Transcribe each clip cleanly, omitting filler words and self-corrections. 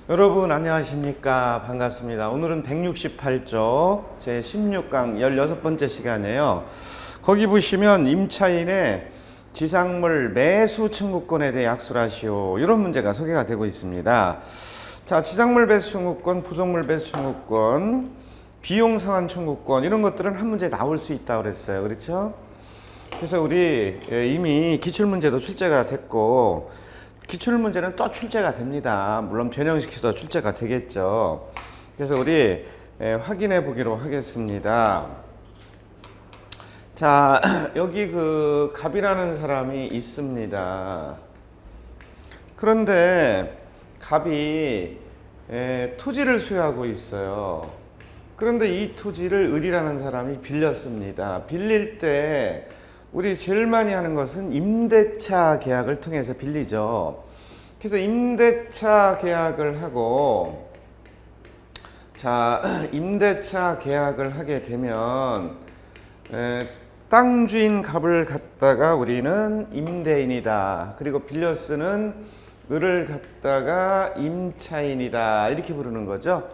여러분 안녕하십니까? 반갑습니다. 오늘은 168조 제16강 16번째 시간이에요. 거기 보시면 임차인의 지상물 매수 청구권에 대해 약술하시오, 이런 문제가 소개가 되고 있습니다. 자, 지상물 매수 청구권, 부속물 매수 청구권, 비용 상환 청구권, 이런 것들은 한 문제에 나올 수 있다고 그랬어요. 그렇죠? 그래서 우리 이미 기출문제도 출제가 됐고, 기출문제는 또 출제가 됩니다. 물론 변형시켜서 출제가 되겠죠. 그래서 우리 확인해 보기로 하겠습니다. 자, 여기 그 갑이라는 사람이 있습니다. 그런데 갑이 토지를 소유하고 있어요. 그런데 이 토지를 을이라는 사람이 빌렸습니다. 빌릴 때 우리 제일 많이 하는 것은 임대차 계약을 통해서 빌리죠. 그래서 임대차 계약을 하고, 자, 임대차 계약을 하게 되면 땅 주인 갑을 갖다가 우리는 임대인이다, 그리고 빌려 쓰는 을을 갖다가 임차인이다, 이렇게 부르는 거죠.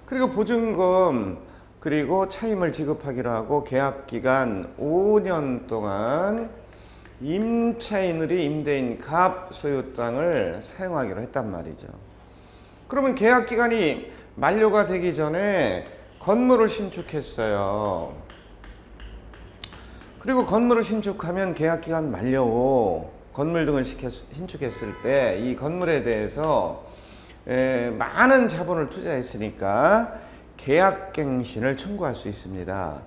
그리고 보증금, 그리고 차임을 지급하기로 하고 계약기간 5년 동안 임차인을이 임대인 갑 소유 땅을 사용하기로 했단 말이죠. 그러면 계약기간이 만료가 되기 전에 건물을 신축했어요. 그리고 건물을 신축하면 계약기간 만료 후 건물 등을 신축했을 때 이 건물에 대해서 많은 자본을 투자했으니까 계약갱신을 청구할 수 있습니다.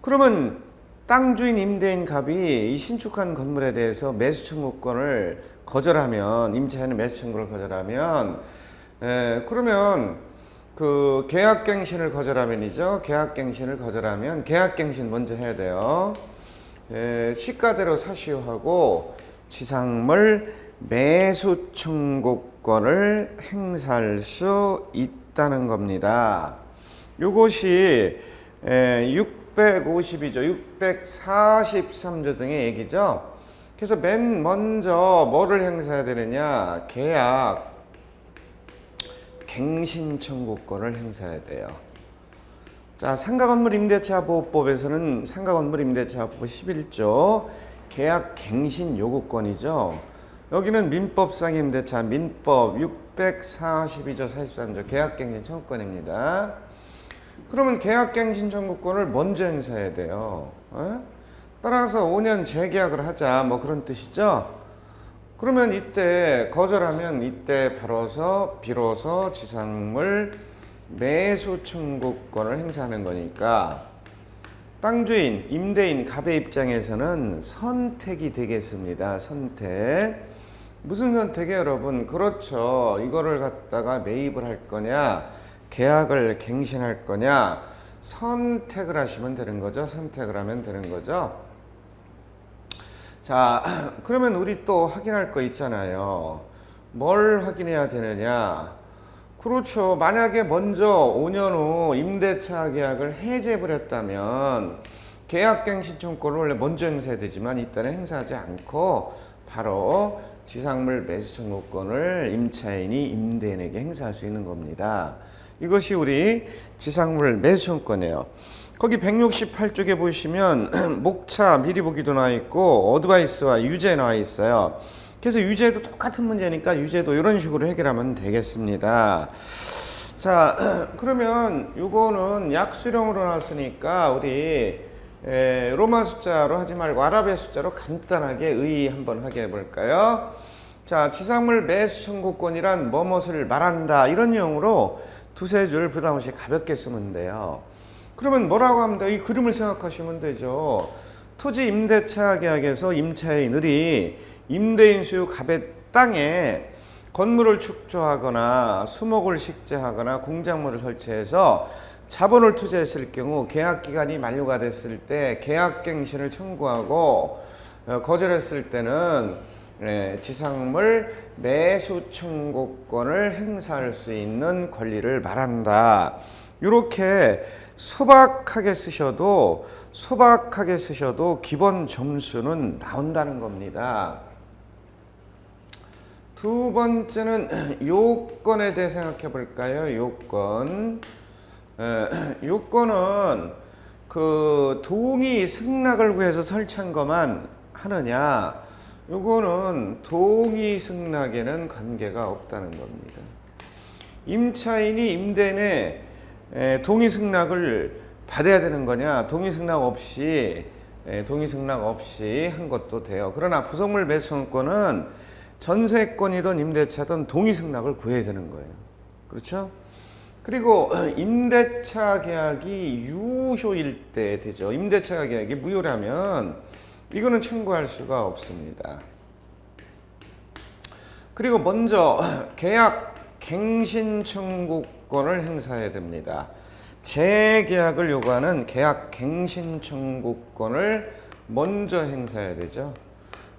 그러면 땅 주인 임대인 갑이 이 신축한 건물에 대해서 매수 청구권을 거절하면, 임차인의 매수 청구를 거절하면, 그러면 그 계약갱신을 거절하면이죠. 계약갱신을 거절하면 계약갱신 먼저 해야 돼요. 시가대로 사시효하고 지상물 매수 청구권을 행사할 수 있다는 겁니다. 요것이 652조, 643조 등의 얘기죠. 그래서 맨 먼저 뭐를 행사해야 되느냐? 계약 갱신 청구권을 행사해야 돼요. 자, 상가건물 임대차 보호법에서는 상가건물 임대차 보호 11조 계약 갱신 요구권이죠. 여기는 민법상 임대차 민법 642조 43조 계약갱신 청구권입니다. 그러면 계약갱신 청구권을 먼저 행사해야 돼요. 따라서 5년 재계약을 하자, 뭐 그런 뜻이죠. 그러면 이때 거절하면 이때 비로소 지상물 매수 청구권을 행사하는 거니까 땅주인, 임대인, 갑의 입장에서는 선택이 되겠습니다. 선택. 무슨 선택이에요, 여러분? 그렇죠. 이거를 갖다가 매입을 할 거냐, 계약을 갱신할 거냐, 선택을 하시면 되는 거죠. 선택을 하면 되는 거죠. 자, 그러면 우리 또 확인할 거 있잖아요. 뭘 확인해야 되느냐? 그렇죠. 만약에 먼저 5년 후 임대차 계약을 해제해버렸다면 계약갱신 청구권을 원래 먼저 행사해야 되지만 이때는 행사하지 않고 바로 지상물 매수 청구권을 임차인이 임대인에게 행사할 수 있는 겁니다. 이것이 우리 지상물 매수 청구권이에요. 거기 168쪽에 보시면 목차 미리 보기도 나와 있고 어드바이스와 유제 나와 있어요. 그래서 유제도 똑같은 문제니까 유제도 이런 식으로 해결하면 되겠습니다. 자, 그러면 이거는 약수령으로 나왔으니까 우리 로마 숫자로 하지 말고 아랍의 숫자로 간단하게 의 한번 확인해 볼까요? 자, 지상물 매수 청구권이란 뭐뭇을 말한다, 이런 내용으로 두세 줄 부담 없이 가볍게 쓰면 돼요. 그러면 뭐라고 합니다. 이 그림을 생각하시면 되죠. 토지 임대차 계약에서 임차인이 임대인 소유 갑의 땅에 건물을 축조하거나 수목을 식재하거나 공작물을 설치해서 자본을 투자했을 경우 계약기간이 만료가 됐을 때 계약갱신을 청구하고 거절했을 때는 지상물 매수 청구권을 행사할 수 있는 권리를 말한다. 이렇게 소박하게 쓰셔도 기본 점수는 나온다는 겁니다. 두 번째는 요건에 대해 생각해 볼까요? 요건. 요건은 그 동의 승낙을 구해서 설치한 것만 하느냐? 요거는 동의 승낙에는 관계가 없다는 겁니다. 임차인이 임대인의 동의 승낙을 받아야 되는 거냐? 동의 승낙 없이 한 것도 돼요. 그러나 부속물 매수권은 전세권이든 임대차든 동의 승낙을 구해야 되는 거예요. 그렇죠? 그리고 임대차 계약이 유효일 때 되죠. 임대차 계약이 무효라면 이거는 청구할 수가 없습니다. 그리고 먼저 계약 갱신 청구권을 행사해야 됩니다. 재계약을 요구하는 계약 갱신 청구권을 먼저 행사해야 되죠.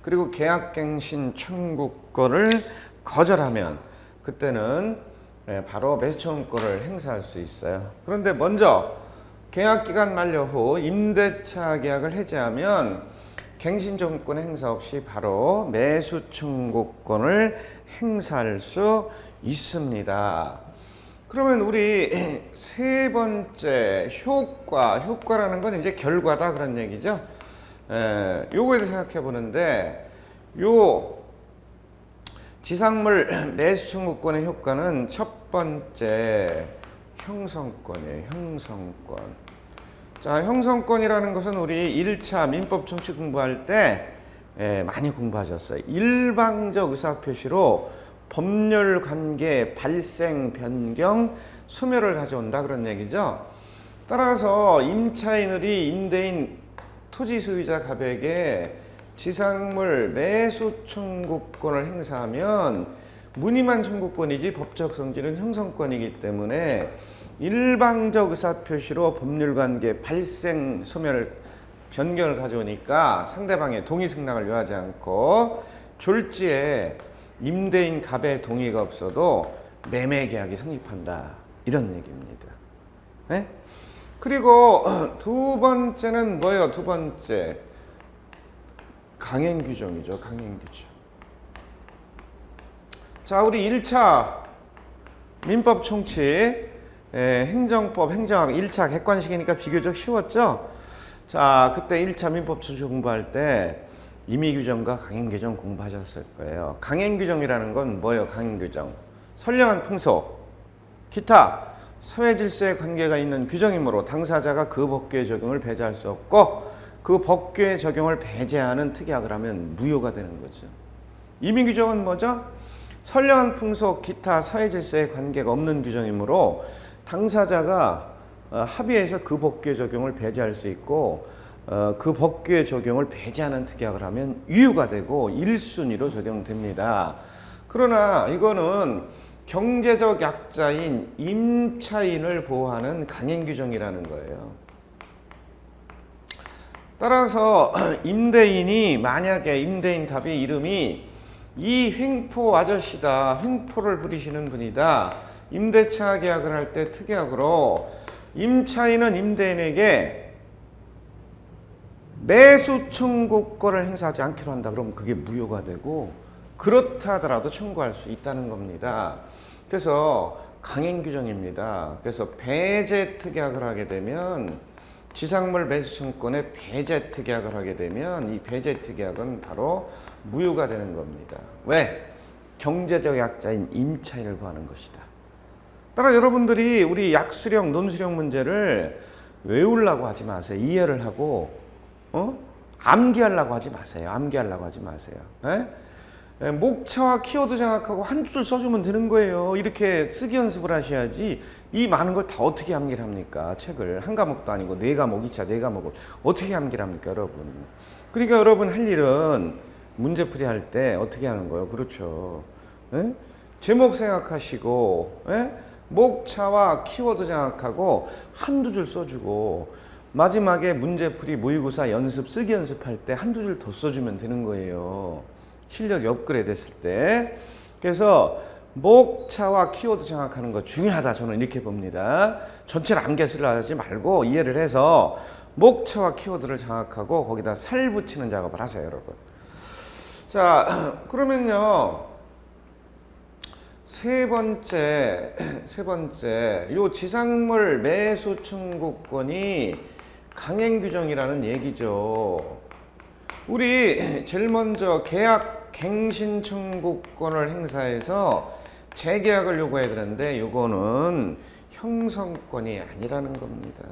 그리고 계약 갱신 청구권을 거절하면 그때는 바로 매수 청구권을 행사할 수 있어요. 그런데 먼저 계약 기간 만료 후 임대차 계약을 해지하면 갱신 청구권 행사 없이 바로 매수 청구권을 행사할 수 있습니다. 그러면 우리 세 번째 효과라는 건 이제 결과다 그런 얘기죠. 요거에 대해서 생각해 보는데 요 지상물 매수 청구권의 효과는 첫 번째 형성권이에요. 형성권. 자, 형성권이라는 것은 우리 1차 민법 청취 공부할 때 많이 공부하셨어요. 일방적 의사표시로 법률 관계 발생, 변경, 소멸을 가져온다 그런 얘기죠. 따라서 임차인이 임대인 토지 소유자 갑에게 지상물 매수 청구권을 행사하면 무늬만 청구권이지 법적 성질은 형성권이기 때문에 일방적 의사표시로 법률관계 발생, 소멸, 변경을 가져오니까 상대방의 동의 승낙을 요하지 않고 졸지에 임대인 갑의 동의가 없어도 매매 계약이 성립한다 이런 얘기입니다. 네? 그리고 두 번째는 뭐예요? 두 번째 강행 규정이죠. 강행 규정. 자, 우리 1차 민법 총칙 행정법 행정학 1차 객관식이니까 비교적 쉬웠죠? 자, 그때 1차 민법 총칙 공부할 때 임의 규정과 강행 규정 공부하셨을 거예요. 강행 규정이라는 건 뭐예요? 강행 규정. 선량한 풍속, 기타 사회 질서에 관계가 있는 규정이므로 당사자가 그 법규의 적용을 배제할 수 없고 그 법규의 적용을 배제하는 특약을 하면 무효가 되는 거죠. 임의 규정은 뭐죠? 선량한 풍속, 기타 사회 질서에 관계가 없는 규정이므로 당사자가 합의해서 그 법규의 적용을 배제할 수 있고 그 법규의 적용을 배제하는 특약을 하면 유효가 되고 1순위로 적용됩니다. 그러나 이거는 경제적 약자인 임차인을 보호하는 강행 규정이라는 거예요. 따라서 임대인이 만약에 임대인 갑의 이름이 이 횡포 아저씨다, 횡포를 부리시는 분이다, 임대차 계약을 할 때 특약으로 임차인은 임대인에게 매수 청구권을 행사하지 않기로 한다. 그러면 그게 무효가 되고 그렇다 하더라도 청구할 수 있다는 겁니다. 그래서 강행 규정입니다. 그래서 배제 특약을 하게 되면 지상물 매수 청구권에 배제 특약을 하게 되면 이 배제 특약은 바로 무효가 되는 겁니다. 왜? 경제적 약자인 임차인을 구하는 것이다. 따라 여러분들이 우리 약수령, 논수령 문제를 외우려고 하지 마세요. 이해를 하고 암기하려고 하지 마세요. 암기하려고 하지 마세요. 목차와 키워드 장악하고 한 줄 써주면 되는 거예요. 이렇게 쓰기 연습을 하셔야지 이 많은 걸 다 어떻게 암기를 합니까? 책을 한 과목도 아니고 4과목, 2차 4과목을 어떻게 암기를 합니까, 여러분? 그러니까 여러분 할 일은 문제풀이 할 때 어떻게 하는 거예요? 그렇죠. 제목 생각하시고 목차와 키워드 장악하고 한두 줄 써주고 마지막에 문제풀이 모의고사 연습 쓰기 연습할 때 한두 줄 더 써주면 되는 거예요. 실력이 업그레이드 됐을 때. 그래서 목차와 키워드 장악하는 거 중요하다. 저는 이렇게 봅니다. 전체를 암기하시려 하지 말고 이해를 해서 목차와 키워드를 장악하고 거기다 살 붙이는 작업을 하세요, 여러분. 자, 그러면요. 세 번째, 요 지상물 매수 청구권이 강행 규정이라는 얘기죠. 우리 제일 먼저 계약 갱신 청구권을 행사해서 재계약을 요구해야 되는데 요거는 형성권이 아니라는 겁니다.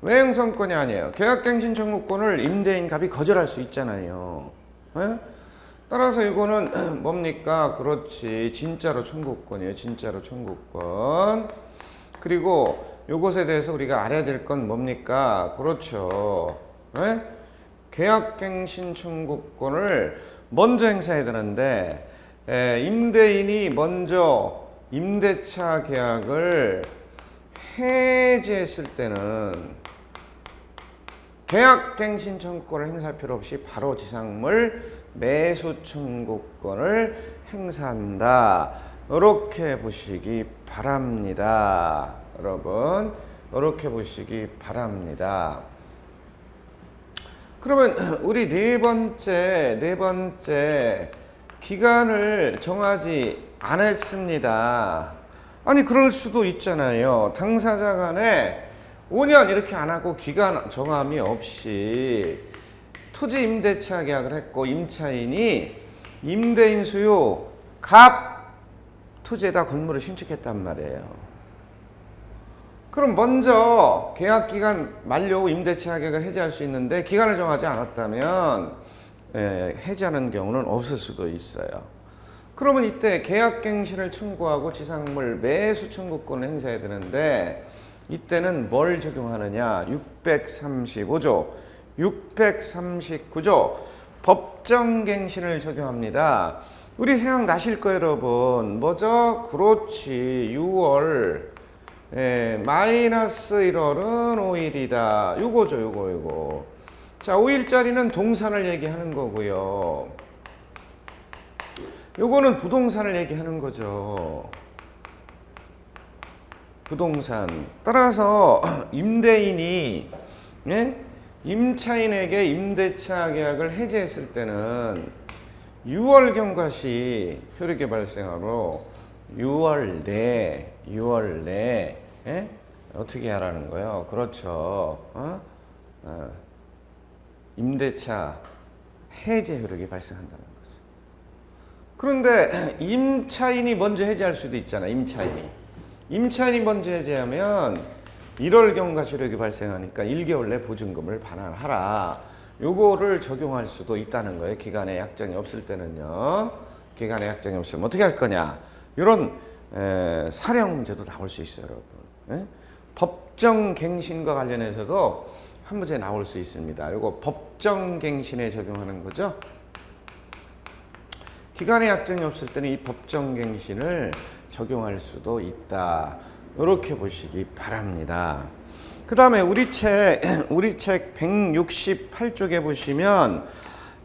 왜 형성권이 아니에요? 계약 갱신 청구권을 임대인 갑이 거절할 수 있잖아요. 에? 따라서 이거는 뭡니까? 그렇지. 진짜로 청구권이에요. 진짜로 청구권. 그리고 요것에 대해서 우리가 알아야 될 건 뭡니까? 그렇죠. 에? 계약갱신 청구권을 먼저 행사해야 되는데 임대인이 먼저 임대차 계약을 해지했을 때는 계약갱신 청구권을 행사할 필요 없이 바로 지상물 매수 청구권을 행사한다. 이렇게 보시기 바랍니다. 여러분, 이렇게 보시기 바랍니다. 그러면 우리 네 번째 기간을 정하지 않았습니다. 아니 그럴 수도 있잖아요. 당사자 간에 5년 이렇게 안 하고 기간 정함이 없이 토지 임대차 계약을 했고 임차인이 임대인 수요 갑 토지에다 건물을 신축했단 말이에요. 그럼 먼저 계약기간 만료 후 임대차 계약을 해지할 수 있는데 기간을 정하지 않았다면 해지하는 경우는 없을 수도 있어요. 그러면 이때 계약갱신을 청구하고 지상물 매수 청구권을 행사해야 되는데 이때는 뭘 적용하느냐? 635조, 639조 법정갱신을 적용합니다. 우리 생각나실 거예요, 여러분. 뭐죠? 그렇지. 6월 마이너스 1월은 5일이다. 요거죠, 요거. 자, 5일짜리는 동산을 얘기하는 거고요. 요거는 부동산을 얘기하는 거죠. 부동산. 따라서 임대인이 임차인에게 임대차 계약을 해지했을 때는 6월 경과시 효력이 발생하로 6월 내에 어떻게 하라는 거예요? 그렇죠. 임대차 해제 효력이 발생한다는 거죠. 그런데 임차인이 먼저 해제할 수도 있잖아. 임차인이 먼저 해제하면 1월 경과시 효력이 발생하니까 1개월 내 보증금을 반환하라. 요거를 적용할 수도 있다는 거예요. 기간에 약정이 없을 때는요. 기간에 약정이 없으면 어떻게 할 거냐. 이런 사령제도 나올 수 있어요, 여러분. 법정갱신과 관련해서도 한 문제 나올 수 있습니다. 이거 법정갱신에 적용하는 거죠. 기간에 약정이 없을 때는 이 법정갱신을 적용할 수도 있다. 이렇게 보시기 바랍니다. 그 다음에 우리 책 168쪽에 보시면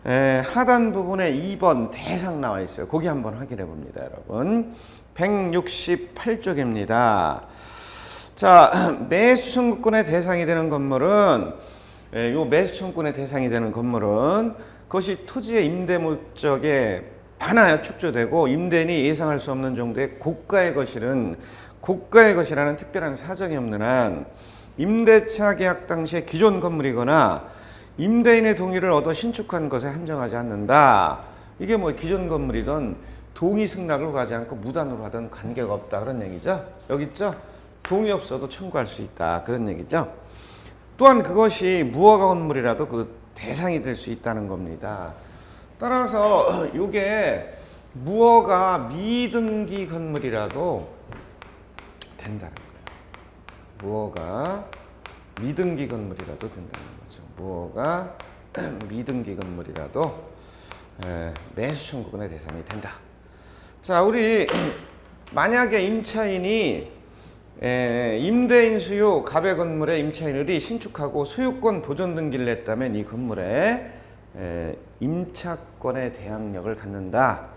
하단 부분에 2번 대상 나와 있어요. 거기 한번 확인해 봅니다, 여러분. 168쪽입니다. 자, 매수 청구권의 대상이 되는 건물은 요 매수 청구권의 대상이 되는 건물은 그것이 토지의 임대 목적에 반하여 축조되고 임대인이 예상할 수 없는 정도의 고가의 것이라는 특별한 사정이 없는 한 임대차 계약 당시의 기존 건물이거나 임대인의 동의를 얻어 신축한 것에 한정하지 않는다. 이게 뭐 기존 건물이든 동의 승낙을 가지 않고 무단으로 하든 관계가 없다. 그런 얘기죠. 여기 있죠? 동의 없어도 청구할 수 있다. 그런 얘기죠. 또한 그것이 무허가 건물이라도 그 대상이 될 수 있다는 겁니다. 따라서 이게 무허가 미등기 건물이라도 된다는 거예요. 무허가 미등기 건물이라도 된다는 거죠. 무허가 미등기 건물이라도 매수 청구권의 대상이 된다. 자, 우리 만약에 임차인이 임대인 수요 갑의 건물에 임차인들이 신축하고 소유권 보존 등기를 냈다면 이 건물에 임차권의 대항력을 갖는다.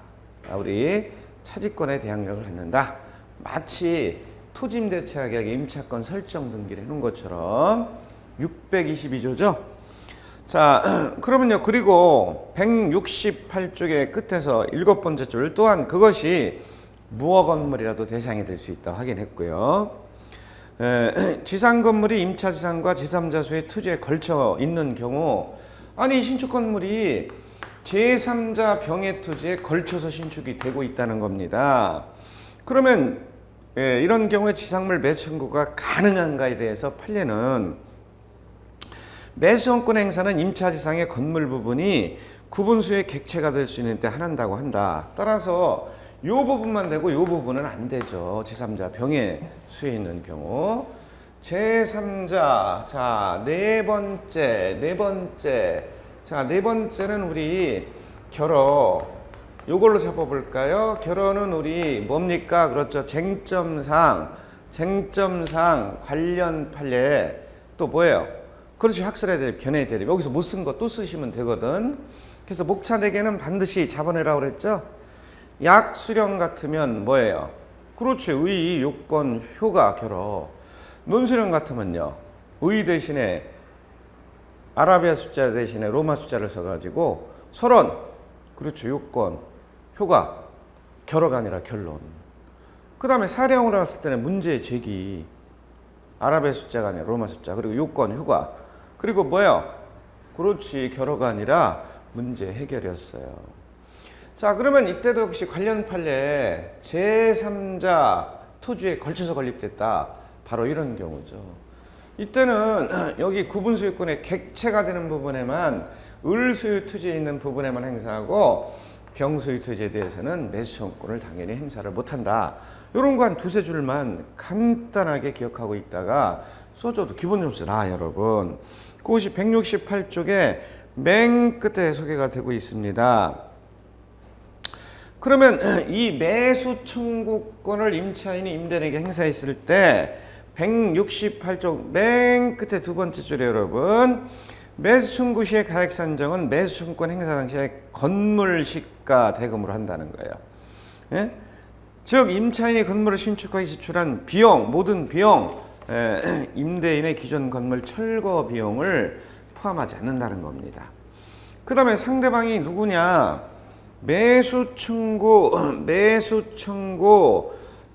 우리 차지권의 대항력을 갖는다. 마치 토지임대차 계약에 임차권 설정 등기를 해놓은 것처럼 622조죠. 자, 그러면요. 그리고 168쪽의 끝에서 7번째 줄 또한 그것이 무허 건물이라도 대상이 될 수 있다 확인했고요. 지상 건물이 임차 지상과 제3자소의 토지에 걸쳐 있는 경우 아니 신축 건물이 제3자 병의 토지에 걸쳐서 신축이 되고 있다는 겁니다. 그러면 이런 경우에 지상물 매수 청구가 가능한가에 대해서 판례는 매수권권 행사는 임차 지상의 건물 부분이 구분수의 객체가 될 수 있는 때 한다고 한다. 따라서 이 부분만 되고 이 부분은 안 되죠. 제3자 병의 수에 있는 경우. 제3자, 자, 네 번째. 자, 네 번째는 우리 결어. 요걸로 잡아볼까요? 결어는 우리 뭡니까? 그렇죠. 쟁점상 관련 판례 또 뭐예요? 그렇죠. 학설의 대립, 견해의 대립. 여기서 못 쓴 거 또 쓰시면 되거든. 그래서 목차 4개는 반드시 잡아내라고 그랬죠. 약, 수령 같으면 뭐예요? 그렇죠. 의, 요건, 효가, 결어. 논수령 같으면요. 의 대신에 아라비아 숫자 대신에 로마 숫자를 써가지고 서론, 그렇죠. 요건, 효가, 결어가 아니라 결론. 그 다음에 사례형으로 봤을 때는 문제 제기, 아라비아 숫자가 아니라 로마 숫자, 그리고 요건, 효가, 그리고 뭐예요? 그렇지. 결어가 아니라 문제 해결이었어요. 자, 그러면 이때도 역시 관련 판례 제3자 토지에 걸쳐서 건립됐다. 바로 이런 경우죠. 이때는 여기 구분소유권의 객체가 되는 부분에만 을소유 토지에 있는 부분에만 행사하고 병소유 토지에 대해서는 매수청구권을 당연히 행사를 못한다. 이런 거 한 두세 줄만 간단하게 기억하고 있다가 써줘도 기본 점수 나 여러분. 그것이 168쪽에 맨 끝에 소개가 되고 있습니다. 그러면 이 매수 청구권을 임차인이 임대인에게 행사했을 때 168쪽 맨 끝에 두 번째 줄에 여러분 매수 청구 시의 가액 산정은 매수 청구권 행사 당시에 건물 시가 대금으로 한다는 거예요. 예? 즉 임차인이 건물을 신축하기 지출한 비용, 모든 비용, 임대인의 기존 건물 철거 비용을 포함하지 않는다는 겁니다. 그 다음에 상대방이 누구냐? 매수 청구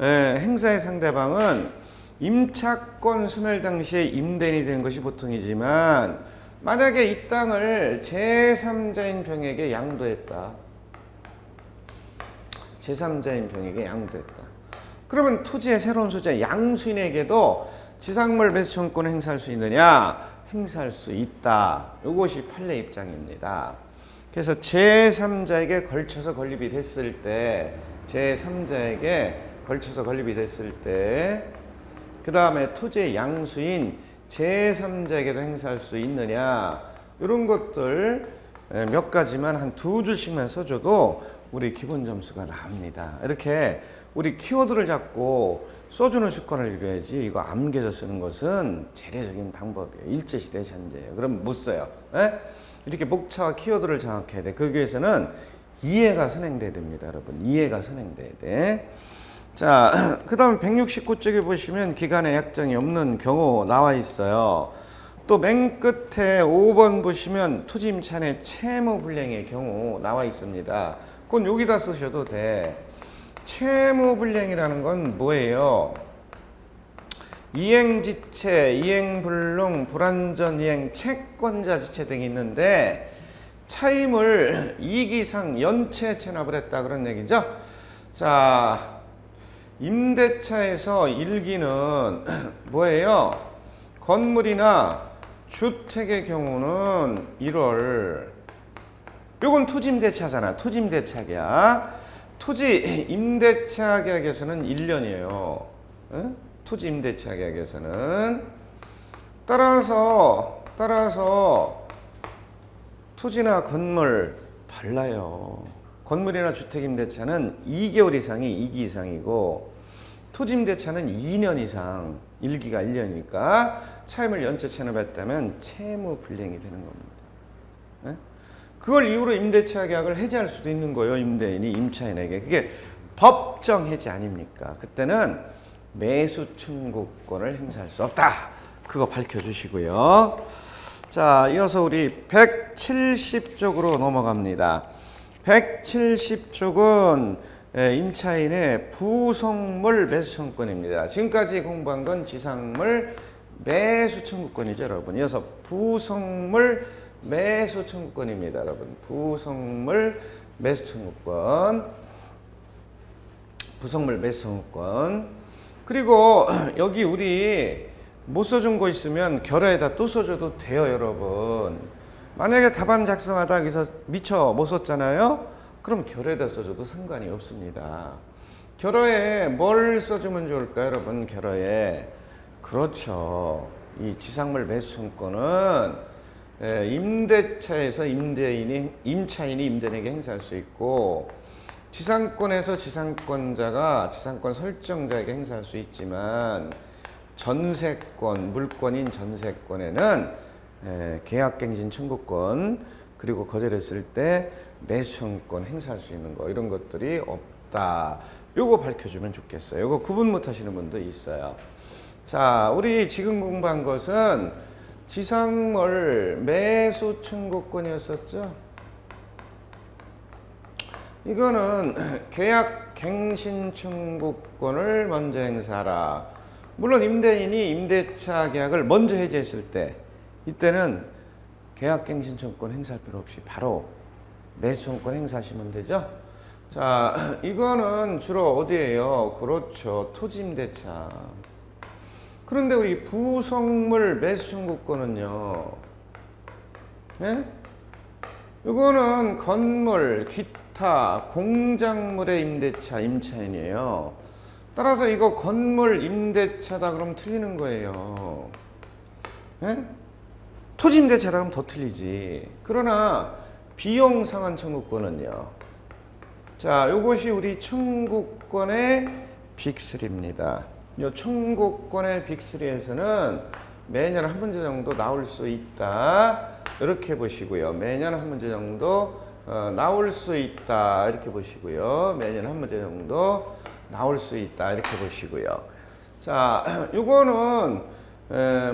행사의 상대방은 임차권 소멸 당시에 임대인이 되는 것이 보통이지만 만약에 이 땅을 제3자인 병에게 양도했다. 제3자인 병에게 양도했다. 그러면 토지의 새로운 소재 양수인에게도 지상물 매수 청구권을 행사할 수 있느냐? 행사할 수 있다. 이것이 판례 입장입니다. 그래서 제3자에게 걸쳐서 건립이 됐을 때 그 다음에 토지의 양수인 제3자에게도 행사할 수 있느냐 이런 것들 몇 가지만 한 두 줄씩만 써줘도 우리 기본 점수가 나옵니다. 이렇게 우리 키워드를 잡고 써주는 습관을 들여야지 이거 암기해서 쓰는 것은 재래적인 방법이에요. 일제시대 잔재예요. 그럼 못 써요. 에? 이렇게 목차와 키워드를 장악해야 돼. 거기 위해서는 이해가 선행돼야 됩니다. 여러분. 이해가 선행돼야 돼. 자, 그 다음 169쪽에 보시면 기간의 약정이 없는 경우 나와 있어요. 또 맨 끝에 5번 보시면 토지 임차인의 채무 불량의 경우 나와 있습니다. 그건 여기다 쓰셔도 돼. 채무 불량이라는 건 뭐예요? 이행지체, 이행불능, 불완전이행, 채권자 지체 등이 있는데 차임을 이익 이상 연체 체납을 했다 그런 얘기죠. 자, 임대차에서 일기는 뭐예요? 건물이나 주택의 경우는 1월 요건 토지임대차잖아. 토지임대차 토지 임대차 계약에서는 1년이에요. 토지 임대차 계약에서는 따라서 토지나 건물 달라요. 건물이나 주택 임대차는 2개월 이상이 2기 이상이고 토지 임대차는 2년 이상 1기가 1년이니까 차임을 연체 체납했다면 채무 불량이 되는 겁니다. 그걸 이유로 임대차 계약을 해지할 수도 있는 거예요. 임대인이 임차인에게. 그게 법정 해지 아닙니까? 그때는 매수 청구권을 행사할 수 없다. 그거 밝혀주시고요. 자, 이어서 우리 170쪽으로 넘어갑니다. 170쪽은 임차인의 부속물 매수 청구권입니다. 지금까지 공부한 건 지상물 매수 청구권이죠, 여러분. 이어서 부속물 매수 청구권입니다, 여러분. 부속물 매수 청구권. 부속물 매수 청구권. 그리고 여기 우리 못 써준 거 있으면 결어에다 또 써줘도 돼요, 여러분. 만약에 답안 작성하다 여기서 미처 못 썼잖아요? 그럼 결어에다 써줘도 상관이 없습니다. 결어에 뭘 써주면 좋을까요, 여러분? 결어에. 그렇죠. 이 지상물 매수 청구권은 임대차에서 임차인이 임대인에게 행사할 수 있고, 지상권에서 지상권자가 지상권 설정자에게 행사할 수 있지만, 전세권, 물권인 전세권에는 계약갱신 청구권, 그리고 거절했을 때 매수 청구권 행사할 수 있는 거, 이런 것들이 없다. 요거 밝혀주면 좋겠어요. 요거 구분 못 하시는 분도 있어요. 자, 우리 지금 공부한 것은 지상물 매수 청구권이었었죠. 이거는 계약갱신 청구권을 먼저 행사하라. 물론 임대인이 임대차 계약을 먼저 해지했을 때, 이때는 계약갱신 청구권 행사할 필요 없이 바로 매수 청구권 행사하시면 되죠. 자, 이거는 주로 어디예요? 그렇죠, 토지임대차. 그런데 우리 부속물 매수 청구권은요, 예? 이거는 건물, 기타, 공작물의 임대차, 임차인이에요. 따라서 이거 건물 임대차다 그러면 틀리는 거예요. 예? 토지 임대차라 그러면 더 틀리지. 그러나 비용 상환 청구권은요. 자, 요것이 우리 청구권의 빅3입니다. 이 청구권의 빅3에서는 매년 한 문제 정도 나올 수 있다. 이렇게 보시고요. 매년 한 문제 정도 나올 수 있다. 이렇게 보시고요. 매년 한 문제 정도 나올 수 있다. 이렇게 보시고요. 자, 요거는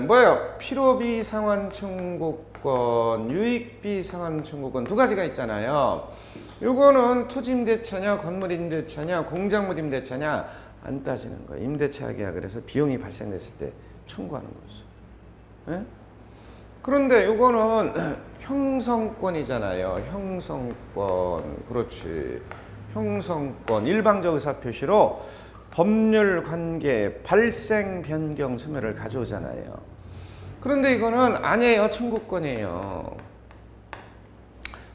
뭐예요? 필요비 상환 청구권, 유익비 상환 청구권 두 가지가 있잖아요. 요거는 토지 임대차냐, 건물 임대차냐, 공작물 임대차냐 안 따지는 거예요. 임대차 계약을 해서 비용이 발생됐을 때 청구하는 거죠. 예? 그런데 요거는 형성권이잖아요. 형성권. 그렇지. 형성권, 일방적 의사표시로 법률 관계 발생 변경 소멸을 가져오잖아요. 그런데 이거는 아니에요. 청구권이에요.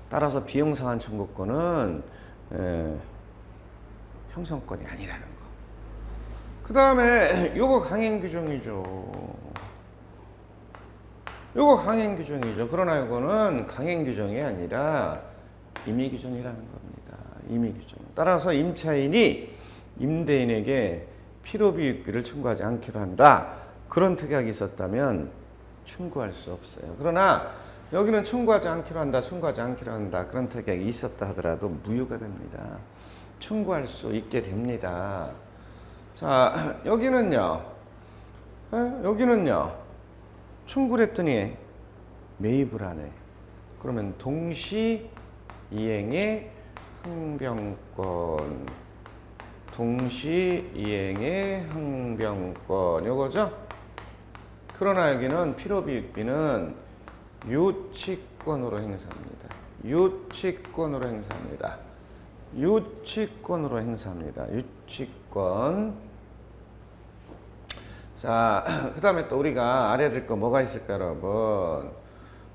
따라서 비용 상환 청구권은 형성권이 아니라는 거. 그 다음에 요거 강행 규정이죠. 요거 강행 규정이죠. 그러나 이거는 강행 규정이 아니라 임의 규정이라는 겁니다. 임의 규정. 따라서 임차인이 임대인에게 필요비 유익비를 청구하지 않기로 한다. 그런 특약이 있었다면 청구할 수 없어요. 그러나 여기는 청구하지 않기로 한다, 청구하지 않기로 한다. 그런 특약이 있었다 하더라도 무효가 됩니다. 청구할 수 있게 됩니다. 자, 여기는요. 여기는요. 청구를 했더니 매입을 하네. 그러면 동시 이행의 항변권, 동시 이행의 항변권 요거죠. 그러나 여기는 필요비 유익비는 유치권으로 행사합니다. 유치권으로 행사합니다. 유치권으로 행사합니다. 유치권. 자, 그 다음에 또 우리가 알아야 될 거 뭐가 있을까, 여러분?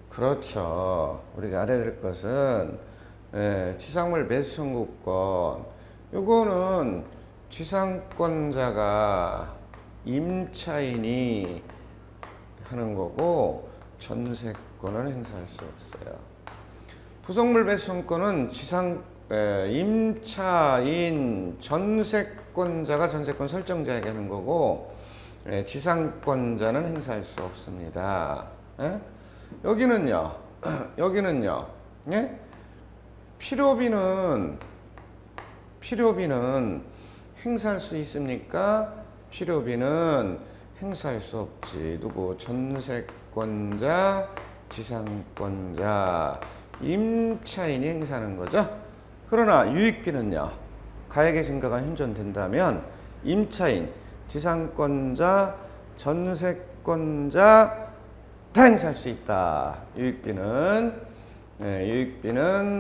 그렇죠. 우리가 알아야 될 것은 지상물 매수 청구권. 요거는 지상권자가 임차인이 하는 거고 전세권을 행사할 수 없어요. 부속물 매수 청구권은 임차인 전세권자가 전세권 설정자에게 하는 거고 지상권자는 행사할 수 없습니다. 여기는요. 여기는요. 예? 필요비는 행사할 수 있습니까? 필요비는 행사할 수 없지. 누구? 전세권자 지상권자, 임차인이 행사하는 거죠. 그러나 유익비는요. 가액의 증가가 현존된다면 임차인, 지상권자, 전세권자 다 행사할 수 있다. 유익비는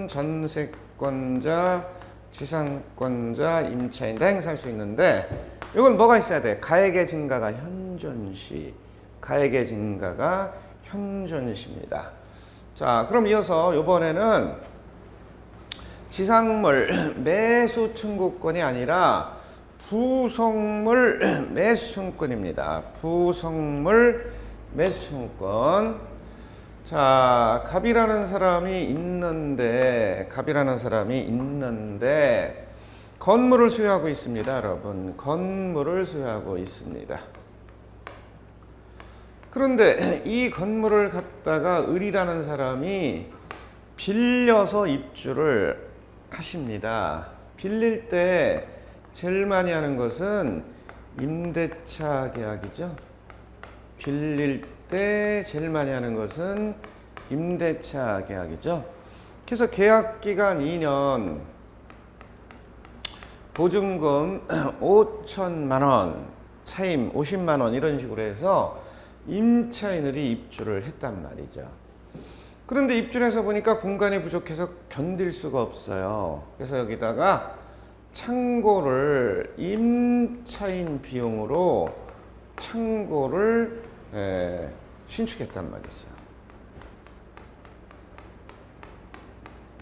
전세권자, 지상권자, 임차인 다 행사할 수 있는데 이건 뭐가 있어야 돼? 가액의 증가가 현존시. 가액의 증가가 현존시입니다. 자, 그럼 이어서 이번에는 지상물 매수 청구권이 아니라 부속물 매수 청구권입니다. 부속물 매수 청구권. 자, 갑이라는 사람이 있는데 건물을 소유하고 있습니다, 여러분. 건물을 소유하고 있습니다. 그런데 이 건물을 갖다가 을이라는 사람이 빌려서 입주를 하십니다. 빌릴 때 제일 많이 하는 것은 임대차 계약이죠. 빌릴 때 제일 많이 하는 것은 임대차 계약이죠. 그래서 계약 기간 2년, 보증금 5천만 원, 차임 50만 원 이런 식으로 해서 임차인들이 입주를 했단 말이죠. 그런데 입주를 해서 보니까 공간이 부족해서 견딜 수가 없어요. 그래서 여기다가 창고를 임차인 비용으로 창고를 신축했단 말이죠.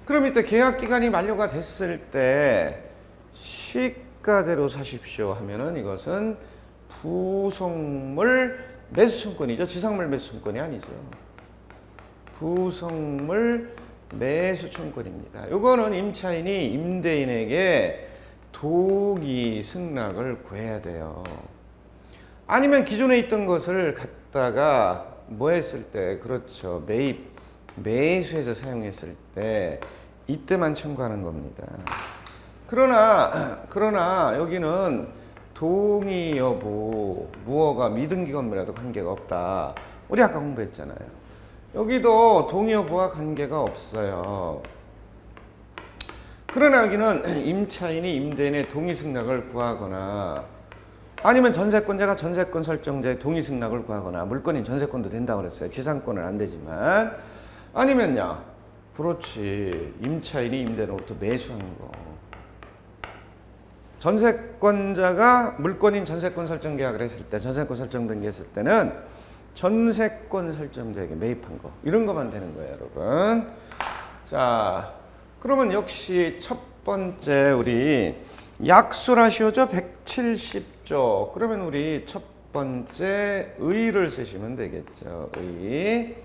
그럼 이때 계약 기간이 만료가 됐을 때 시가대로 사십시오 하면은 이것은 부속물 매수청구권이죠. 지상물 매수청구권이 아니죠. 부속물 매수청구권입니다. 요거는 임차인이 임대인에게 동의 승낙을 구해야 돼요. 아니면 기존에 있던 것을 갖다가 뭐 했을 때, 그렇죠, 매수해서 사용했을 때 이때만 청구하는 겁니다. 그러나 여기는 동의 여부, 무허가 미등기 건물에도 관계가 없다. 우리 아까 공부했잖아요. 여기도 동의 여부와 관계가 없어요. 그러나 여기는 임차인이 임대인의 동의 승낙을 구하거나 아니면 전세권자가 전세권 설정자의 동의 승낙을 구하거나 물건인 전세권도 된다고 그랬어요. 지상권은 안 되지만. 아니면요. 그렇지. 임차인이 임대인으로부터 매수하는 거. 전세권자가 물건인 전세권 설정 계약을 했을 때, 전세권 설정 등기했을 때는 전세권 설정자에게 매입한 거. 이런 것만 되는 거예요, 여러분. 자, 그러면 역시 첫 번째 우리 약수라시오죠. 170조. 그러면 우리 첫 번째 의를 쓰시면 되겠죠. 의.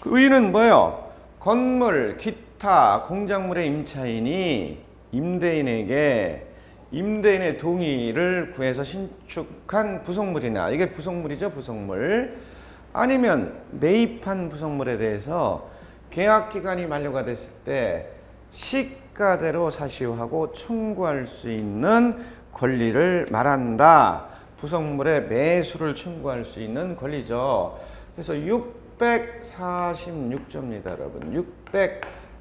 그 의는 뭐예요? 건물, 기타, 공작물의 임차인이 임대인에게 임대인의 동의를 구해서 신축한 부속물이나, 이게 부속물이죠, 부속물. 아니면 매입한 부속물에 대해서 계약 기간이 만료가 됐을 때 시가대로 사시오하고 청구할 수 있는 권리를 말한다. 부속물의 매수를 청구할 수 있는 권리죠. 그래서 646조입니다, 여러분.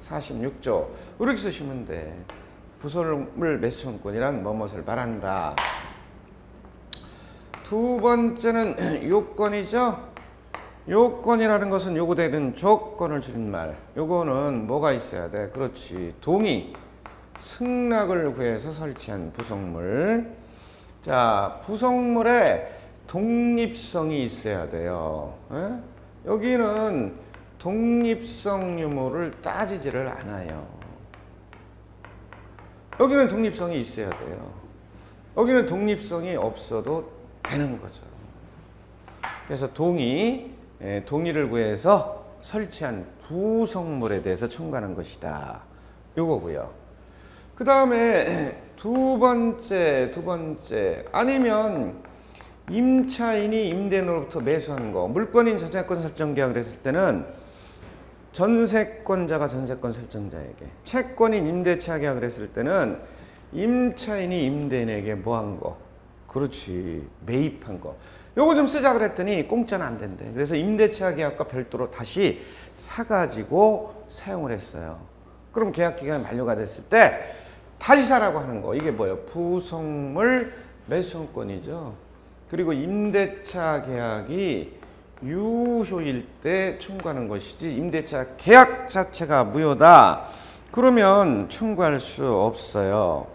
646조. 이렇게 쓰시면 돼. 부속물 매수 청구권이란 뭐뭇을 말한다. 두 번째는 요건이죠. 요건이라는 것은 요구되는 조건을 줄임말. 요거는 뭐가 있어야 돼? 그렇지. 동의, 승낙을 구해서 설치한 부속물. 자, 부속물에 독립성이 있어야 돼요. 여기는 독립성 유무를 따지지를 않아요. 여기는 독립성이 있어야 돼요. 여기는 독립성이 없어도 되는 거죠. 그래서 동의를 구해서 설치한 부속물에 대해서 청구하는 것이다. 요거고요. 그 다음에 두 번째. 아니면 임차인이 임대인으로부터 매수한 거. 물건인 전세권 설정 계약을 했을 때는 전세권자가 전세권 설정자에게, 채권인 임대차 계약을 했을 때는 임차인이 임대인에게 뭐 한 거? 그렇지. 매입한 거. 요거 좀 쓰자 그랬더니 공짜는 안 된대. 그래서 임대차 계약과 별도로 다시 사가지고 사용을 했어요. 그럼 계약 기간이 만료가 됐을 때 다시 사라고 하는 거. 이게 뭐예요? 부속물 매수권이죠. 그리고 임대차 계약이 유효일 때 청구하는 것이지 임대차 계약 자체가 무효다. 그러면 청구할 수 없어요.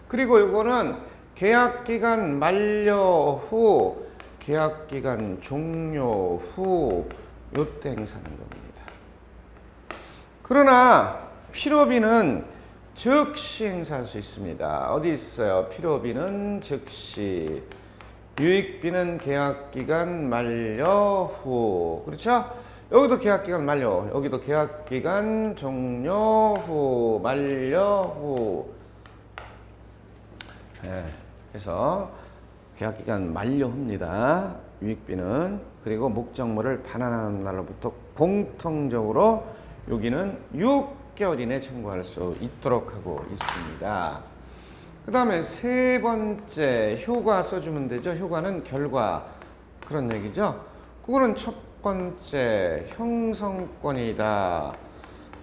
그리고 이거는 계약기간 만료 후, 계약기간 종료 후 요때 행사하는 겁니다. 그러나 필요비는 즉시 행사할 수 있습니다. 어디 있어요? 필요비는 즉시, 유익비는 계약기간 만료 후. 그렇죠? 여기도 계약기간 만료, 여기도 계약기간 종료 후, 만료 후. 네, 그래서 계약기간 만료 후입니다. 유익비는. 그리고 목적물을 반환하는 날로부터 공통적으로 여기는 6개월 이내 청구할 수 있도록 하고 있습니다. 그 다음에 세 번째, 효과 써주면 되죠. 효과는 결과, 그런 얘기죠. 그거는 첫 번째, 형성권이다.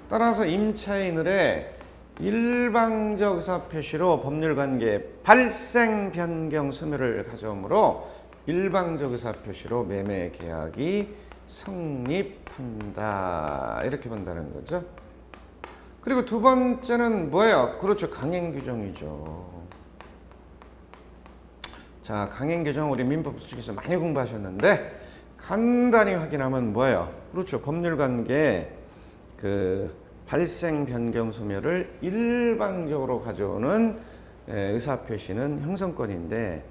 따라서 임차인의 일방적 의사표시로 법률관계 발생 변경 소멸을 가져오므로 일방적 의사표시로 매매 계약이 성립한다. 이렇게 본다는 거죠. 그리고 두 번째는 뭐예요? 그렇죠. 강행 규정이죠. 자, 강행 규정 우리 민법 쪽에서 많이 공부하셨는데 간단히 확인하면 뭐예요? 그렇죠. 법률관계 그 발생 변경 소멸을 일방적으로 가져오는 의사표시는 형성권인데,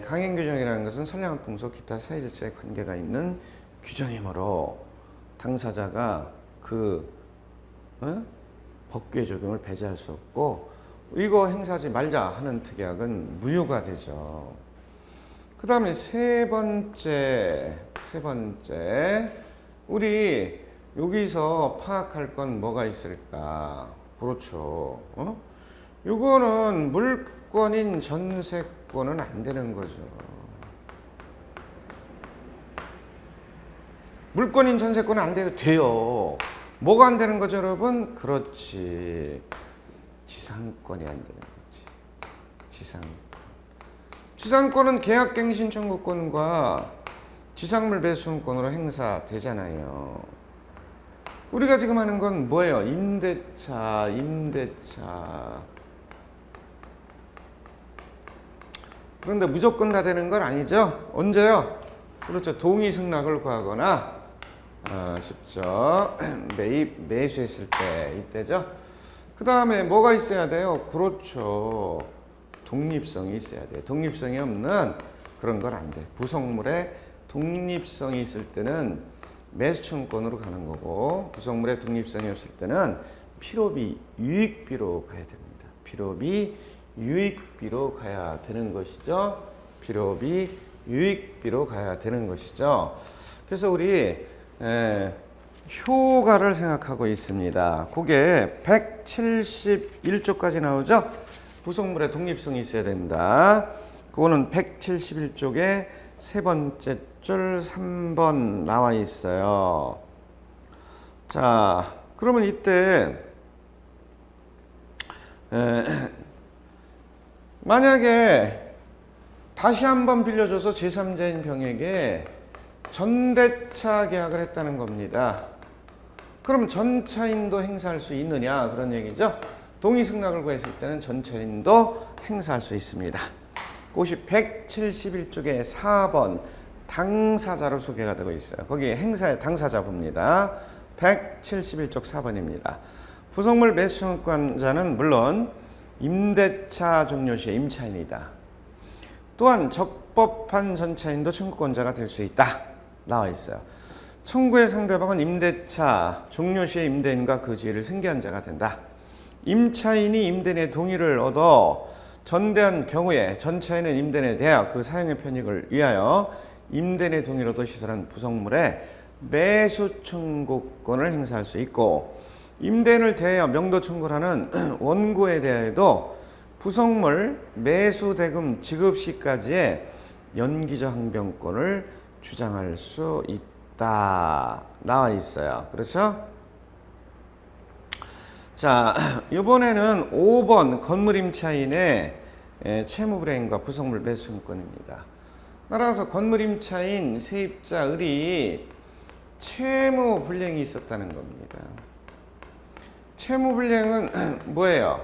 강행 규정이라는 것은 선량한 풍속 기타 사회자체의 관계가 있는 규정이므로 당사자가 그 법규의 적용을 배제할 수 없고 이거 행사하지 말자 하는 특약은 무효가 되죠. 그 다음에 세 번째 우리 여기서 파악할 건 뭐가 있을까? 그렇죠. 요거는 물권인 전세권은 안 되는 거죠. 물권인 전세권은 안 돼요. 돼요. 뭐가 안 되는 거죠, 여러분? 그렇지. 지상권이 안 되는 거지. 지상권은 계약갱신 청구권과 지상물 배수권으로 행사되잖아요. 우리가 지금 하는 건 뭐예요? 임대차. 그런데 무조건 다 되는 건 아니죠? 언제요? 그렇죠. 동의 승낙을 구하거나 쉽죠. 매수했을 때 이때죠. 그 다음에 뭐가 있어야 돼요? 그렇죠. 독립성이 있어야 돼요. 독립성이 없는 그런 건 안 돼. 부속물에 독립성이 있을 때는 매수청구권으로 가는 거고, 부속물에 독립성이 없을 때는 필요비, 유익비로 가야 됩니다. 필요비, 유익비로 가야 되는 것이죠. 필요비, 유익비로 가야 되는 것이죠. 그래서 우리 효과를 생각하고 있습니다. 그게 171쪽까지 나오죠. 부속물의 독립성이 있어야 된다. 그거는 171쪽에 세 번째 줄 3번 나와 있어요. 자, 그러면 이때 만약에 다시 한번 빌려줘서 제3자인 병에게 전대차 계약을 했다는 겁니다. 그럼 전차인도 행사할 수 있느냐 그런 얘기죠. 동의 승낙을 구했을 때는 전차인도 행사할 수 있습니다. 그것이 171쪽에 4번 당사자로 소개가 되고 있어요. 거기 행사의 당사자 봅니다. 171쪽 4번입니다. 부속물 매수청구권자는 물론 임대차 종료 시에 임차인이다. 또한 적법한 전차인도 청구권자가 될 수 있다. 나와 있어요. 청구의 상대방은 임대차 종료 시에 임대인과 그 지위를 승계한 자가 된다. 임차인이 임대인의 동의를 얻어 전대한 경우에 전차인은 임대인에 대하여 그 사용의 편익을 위하여 임대인의 동의를 얻어 시설한 부속물에 매수 청구권을 행사할 수 있고, 임대인을 대하여 명도 청구를 하는 원고에 대하여도 부속물 매수 대금 지급 시까지의 연기적 항변권을 주장할 수 있다. 나와 있어요. 그렇죠? 자, 이번에는 5번 건물 임차인의 채무불이행과 부속물 매수권입니다. 따라서 건물 임차인 세입자 을이 채무불이행이 있었다는 겁니다. 채무불이행은 뭐예요?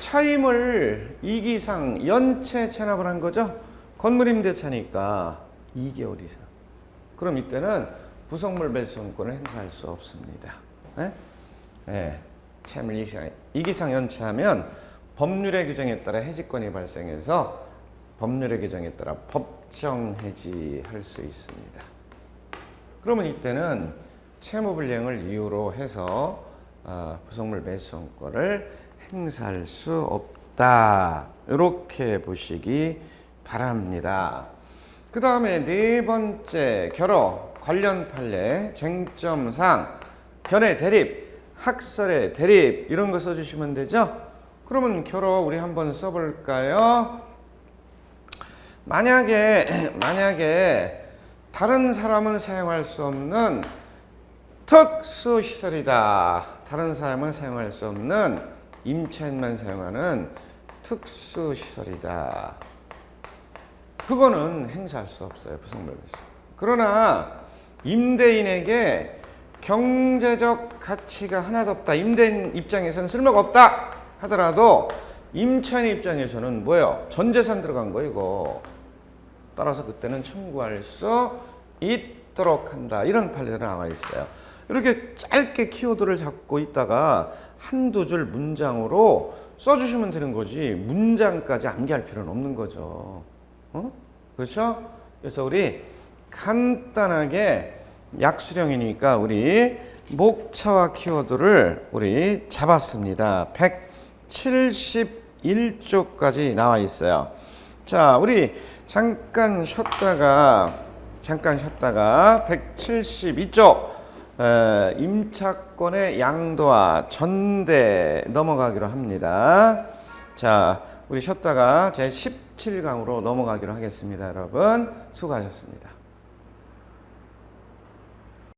차임을 2기 이상 연체 체납을 한 거죠. 건물 임대차니까 2개월 이상. 그럼 이때는 부속물 매수권을 행사할 수 없습니다. 네? 네. 채무를 2기 이상 연체하면 법률의 규정에 따라 해지권이 발생해서 법률의 규정에 따라 법정 해지할 수 있습니다. 그러면 이때는 채무불이행을 이유로 해서 부속물 매수권을 행사할 수 없다. 이렇게 보시기 바랍니다. 그 다음에 네 번째 결어 관련 판례 쟁점상 견해 대립 학설의 대립 이런 거 써주시면 되죠. 그러면 결어 우리 한번 써볼까요? 만약에 다른 사람은 사용할 수 없는 특수시설이다. 다른 사람은 사용할 수 없는 임차인만 사용하는 특수시설이다. 그거는 행사할 수 없어요. 부속물 매수. 그러나 임대인에게 경제적 가치가 하나도 없다. 임대인 입장에서는 쓸모가 없다 하더라도 임차인 입장에서는 뭐예요? 전 재산 들어간 거 이거. 따라서 그때는 청구할 수 있도록 한다. 이런 판례가 나와 있어요. 이렇게 짧게 키워드를 잡고 있다가 한두 줄 문장으로 써주시면 되는 거지 문장까지 암기할 필요는 없는 거죠. 그렇죠? 그래서 우리 간단하게 약수령이니까 우리 목차와 키워드를 우리 잡았습니다. 171쪽까지 나와 있어요. 자, 우리 잠깐 쉬었다가 172쪽 임차권의 양도와 전대 넘어가기로 합니다. 자, 우리 쉬었다가 제 17강으로 넘어가기로 하겠습니다. 여러분 수고하셨습니다.